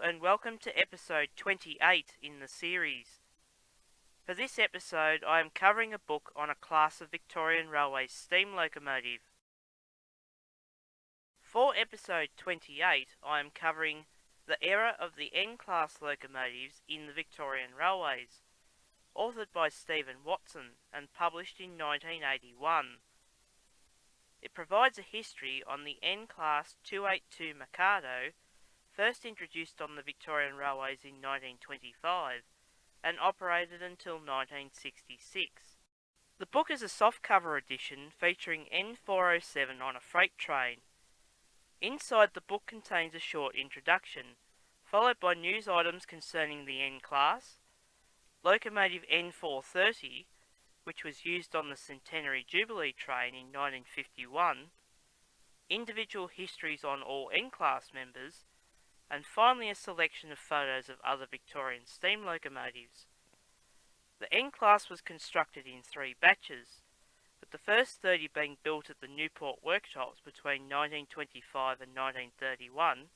and welcome to episode 28 in the series. For this episode I am covering a book on a class of Victorian Railways steam locomotive. For episode 28 I am covering the era of the N-class locomotives in the Victorian Railways, authored by Stephen Watson and published in 1981. It provides a history on the N-class 282 Mikado, first introduced on the Victorian Railways in 1925 and operated until 1966. The book is a softcover edition featuring N407 on a freight train. Inside the book contains a short introduction, followed by news items concerning the N-class, locomotive N430, which was used on the Centenary Jubilee train in 1951, individual histories on all N-class members, and finally a selection of photos of other Victorian steam locomotives. The N-class was constructed in 3 batches, with the first 30 being built at the Newport workshops between 1925 and 1931,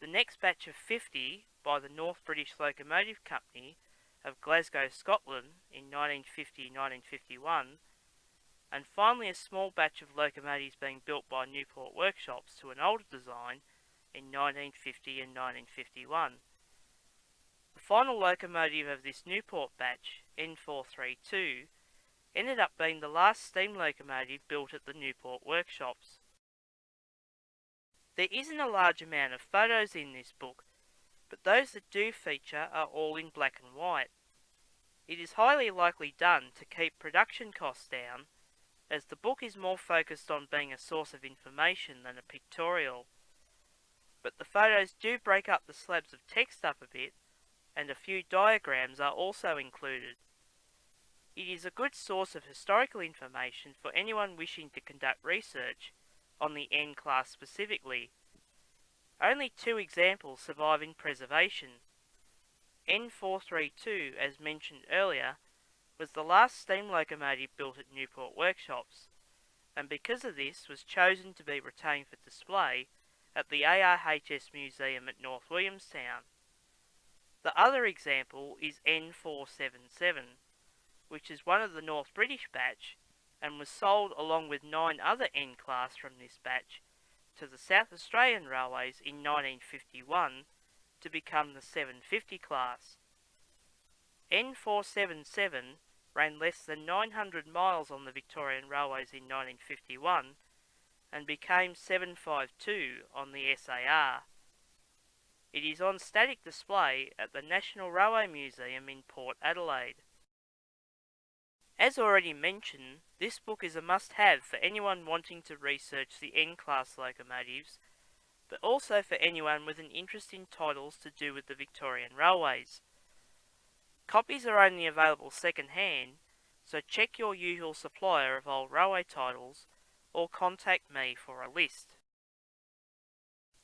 the next batch of 50 by the North British Locomotive Company of Glasgow, Scotland in 1950-1951, and finally a small batch of locomotives being built by Newport workshops to an older design in 1950 and 1951. The final locomotive of this Newport batch, N432, ended up being the last steam locomotive built at the Newport workshops. There isn't a large amount of photos in this book, but those that do feature are all in black and white. It is highly likely done to keep production costs down, as the book is more focused on being a source of information than a pictorial. But the photos do break up the slabs of text up a bit, and a few diagrams are also included. It is a good source of historical information for anyone wishing to conduct research on the N-class specifically. Only 2 examples survive in preservation. N432, as mentioned earlier, was the last steam locomotive built at Newport workshops, and because of this was chosen to be retained for display at the ARHS Museum at North Williamstown. The other example is N477, which is one of the North British batch and was sold along with 9 other N-class from this batch to the South Australian Railways in 1951 to become the 750 class. N477 ran less than 900 miles on the Victorian Railways in 1951 and became 752 on the SAR. It is on static display at the National Railway Museum in Port Adelaide. As already mentioned, this book is a must-have for anyone wanting to research the N-class locomotives, but also for anyone with an interest in titles to do with the Victorian Railways. Copies are only available second-hand, so check your usual supplier of old railway titles or contact me for a list.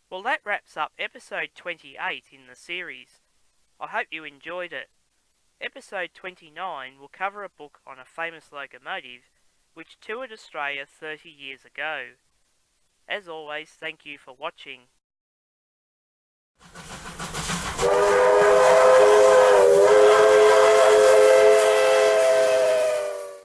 Well, that wraps up episode 28 in the series. I hope you enjoyed it. Episode 29 will cover a book on a famous locomotive which toured Australia 30 years ago. As always, thank you for watching.